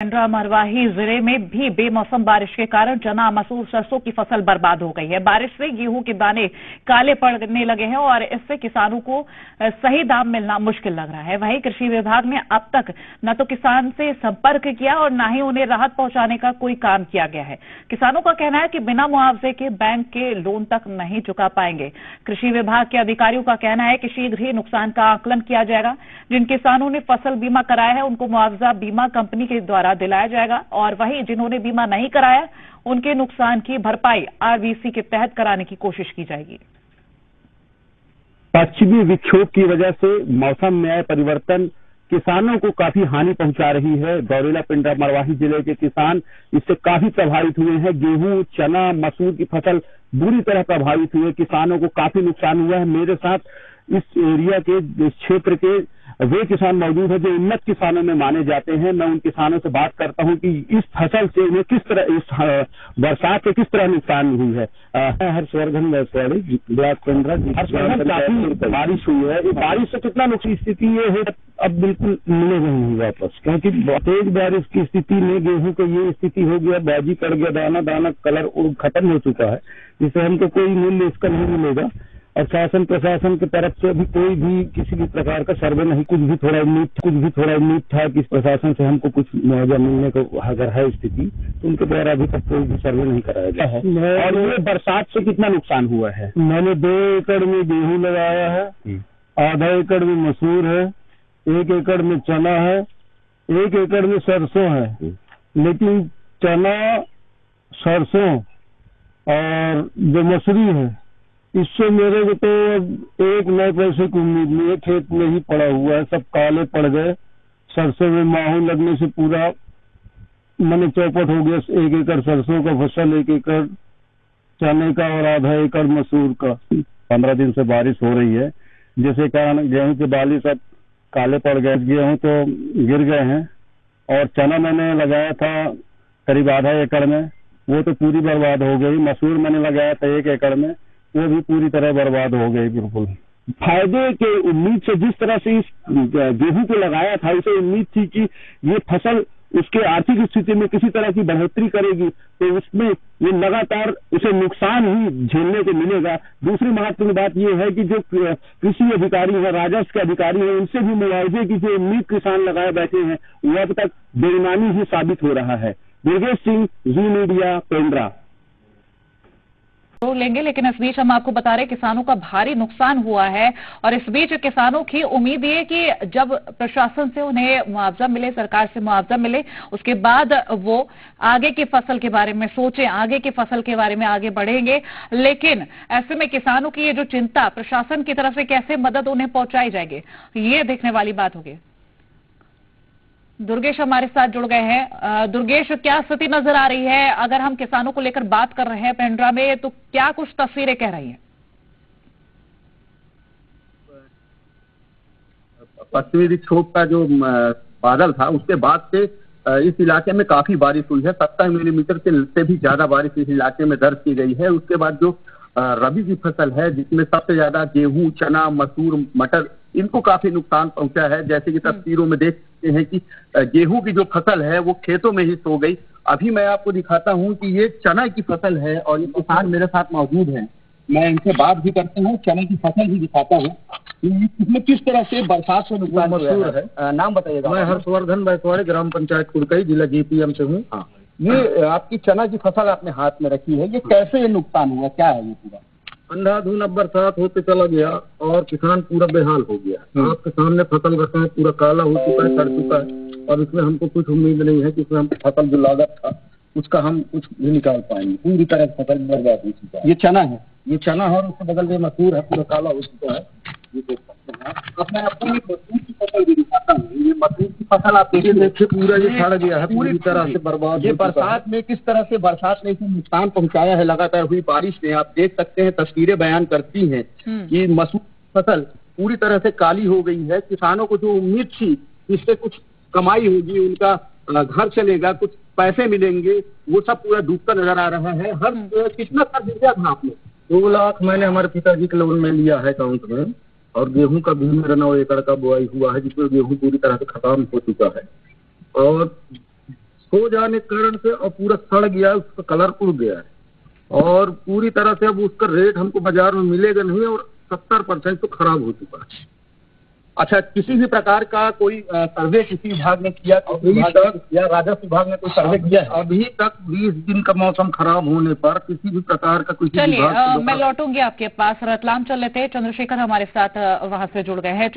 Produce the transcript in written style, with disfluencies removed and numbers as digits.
पेंड्रा मरवाही जिले में भी बेमौसम बारिश के कारण चना, मसूर, सरसों की फसल बर्बाद हो गई है। बारिश से गेहूं के दाने काले पड़ने लगे हैं और इससे किसानों को सही दाम मिलना मुश्किल लग रहा है। वहीं कृषि विभाग ने अब तक न तो किसान से संपर्क किया और न ही उन्हें राहत पहुंचाने का कोई काम किया गया है। किसानों का कहना है कि बिना मुआवजे के बैंक के लोन तक नहीं चुका पाएंगे। कृषि विभाग के अधिकारियों का कहना है कि शीघ्र ही नुकसान का आकलन किया जाएगा। जिन किसानों ने फसल बीमा कराया है उनको मुआवजा बीमा कंपनी के द्वारा दिलाया जाएगा और वहीं जिन्होंने बीमा नहीं कराया उनके नुकसान की भरपाई आरबीसी के तहत कराने की कोशिश की जाएगी। पश्चिमी विक्षोभ की वजह से मौसम में आए परिवर्तन किसानों को काफी हानि पहुंचा रही है। गौरेला पेंड्रा मरवाही जिले के किसान इससे काफी प्रभावित हुए हैं। गेहूं, चना, मसूर की फसल बुरी तरह प्रभावित हुए। किसानों को काफी नुकसान हुआ है। मेरे साथ इस एरिया के, इस क्षेत्र के वे किसान मौजूद हैं जो उन्नत किसानों में माने जाते हैं। मैं उन किसानों से बात करता हूं कि इस फसल से उन्हें किस तरह, इस बरसात से किस तरह नुकसान हुई है। हर्षवर्धन वैश्वाड़ी, ब्लॉक पेंड्रा। काफी बारिश हुई है। बारिश से कितना नुकसान स्थिति ये है अब बिल्कुल मिलेगा नहीं वापस, क्योंकि तेज बारिश की स्थिति में गेहूं को ये स्थिति हो गया, बाजी पड़ गया, दाना दाना कलर खत्म हो चुका है, जिससे हमको कोई मूल्य इसका नहीं मिलेगा। और शासन प्रशासन की तरफ से अभी कोई भी किसी भी प्रकार का सर्वे नहीं। कुछ भी थोड़ा उम्मीद था कि इस प्रशासन से हमको कुछ मुआवजा मिलने को अगर है स्थिति, तो उनके द्वारा अभी तक कोई भी सर्वे नहीं कराया गया है। और ये बरसात से कितना नुकसान हुआ है? मैंने 2 एकड़ में गेहूं लगाया है, आधा एकड़ में मसूर है, 1 एकड़ में चना है, 1 एकड़ में सरसों है। लेकिन चना, सरसों और जो मसूरी है, इससे मेरे को तो 1 नए पैसे की उम्मीद नहीं है। खेत में ही पड़ा हुआ है, सब काले पड़ गए। सरसों में माहौल लगने से पूरा मैंने चौपट हो गया। 1 एकड़ सरसों का फसल, 1 एकड़ चने का और आधा एकड़ मसूर का। 15 दिन से बारिश हो रही है, जिसके कारण गेहूं के बाली सब काले पड़ गए। गेहूं तो गिर गए हैं। और चना मैंने लगाया था करीब आधा एकड़ में, वो तो पूरी बर्बाद हो गई। मसूर मैंने लगाया था 1 एकड़ में, वो भी पूरी तरह बर्बाद हो गई। बिल्कुल फायदे के उम्मीद से जिस तरह से इस गेहूं को लगाया था, उसे उम्मीद थी कि ये फसल उसके आर्थिक स्थिति में किसी तरह की बढ़ोतरी करेगी, तो उसमें ये लगातार उसे नुकसान ही झेलने को मिलेगा। दूसरी महत्वपूर्ण बात यह है कि जो कृषि अधिकारी है, राजस्व के अधिकारी है, उनसे भी मुआवजे की जो उम्मीद किसान लगाए बैठे हैं, वो अब तक बेईमानी ही साबित हो रहा है। दुर्गेश सिंह, जी मीडिया, पेंड्रा। तो लेंगे, लेकिन इस बीच हम आपको बता रहे हैं किसानों का भारी नुकसान हुआ है और इस बीच किसानों की उम्मीद ये कि जब प्रशासन से उन्हें मुआवजा मिले, सरकार से मुआवजा मिले, उसके बाद वो आगे की फसल के बारे में सोचें, आगे की फसल के बारे में आगे बढ़ेंगे। लेकिन ऐसे में किसानों की ये जो चिंता, प्रशासन की तरफ से कैसे मदद उन्हें पहुंचाई जाएगी, ये देखने वाली बात होगी। दुर्गेश हमारे साथ जुड़ गए हैं। दुर्गेश, क्या स्थिति नजर आ रही है? अगर हम किसानों को लेकर बात कर रहे हैं पेंड्रा में, तो क्या कुछ तस्वीरें कह रही हैं? पश्चिमी विक्षोभ का जो बादल था, उसके बाद से इस इलाके में काफी बारिश हुई है। 70 मिलीमीटर से भी ज्यादा बारिश इस इलाके में दर्ज की गई है। उसके बाद जो रबी की फसल है, जिसमें सबसे ज्यादा गेहूं, चना, मसूर, मटर, इनको काफी नुकसान पहुंचा है। जैसे कि तस्वीरों में देख सकते हैं कि गेहूं की जो फसल है वो खेतों में ही सो गई। अभी मैं आपको दिखाता हूं कि ये चना की फसल है और ये किसान मेरे साथ मौजूद हैं। मैं इनसे बात भी करता हूँ, चने की फसल भी दिखाता हूँ। इसमें किस तरह से बरसात से नुकसान हुआ है? नाम बताइएगा। मैं हर्षवर्धन वैश्वाड़ी, ग्राम पंचायत कुड़कई, जिला जीपीएम से हूँ। हाँ, ये आपकी चना की फसल आपने हाथ में रखी है, ये कैसे नुकसान हुआ, क्या है ये पूरा? अंधाधुंध बरसात होते चला गया और किसान पूरा बेहाल हो गया। आपके सामने फसल रखा है, पूरा काला हो चुका है, सड़ चुका है और इसमें हमको कुछ उम्मीद नहीं है कि इसमें हम फसल जो लागत था उसका हम कुछ भी निकाल पाएंगे। पूरी तरह फसल बर्बाद हो चुका है। ये चना है, ये चना है और उसके बगल में मसूर है, पूरा काला हो चुका है। ये देख सकते हैं। अब मैं आपको मसूर की फसल भी दिखाता हूँ। ये मसूर की फसल आप देखिए, पूरा ये सड़ गया है, पूरी तरह से बर्बाद। ये बरसात में किस तरह से बरसात ने इसे नुकसान पहुंचाया है, लगातार हुई बारिश ने। आप देख सकते हैं, तस्वीरें बयान करती हैं कि मसूर फसल पूरी तरह से काली हो गई है। किसानों को जो उम्मीद थी इससे कुछ कमाई होगी, उनका घर चलेगा, कुछ पैसे मिलेंगे, वो सब पूरा डूबता नजर आ रहा है। हर कितना कर्ज लिया था आपने? 2 लाख मैंने हमारे पिताजी के लोन में लिया है अकाउंट में। और गेहूं का भी मेरा 9 एकड़ का बुआई हुआ है, जिसमें गेहूं पूरी तरह से खत्म हो चुका है। और हो जाने के कारण से और पूरा सड़ गया, उसका कलर उड़ गया है और पूरी तरह से अब उसका रेट हमको बाजार में मिलेगा नहीं और 70% तो खराब हो चुका है। अच्छा, किसी भी प्रकार का कोई सर्वे किसी विभाग ने किया या राजस्व विभाग ने कोई सर्वे किया है? अभी तक 20 दिन का मौसम खराब होने पर किसी भी प्रकार का कोई चलिए मैं लौटूंगी आपके पास। रतलाम चल लेते हैं, चंद्रशेखर हमारे साथ वहां से जुड़ गए हैं।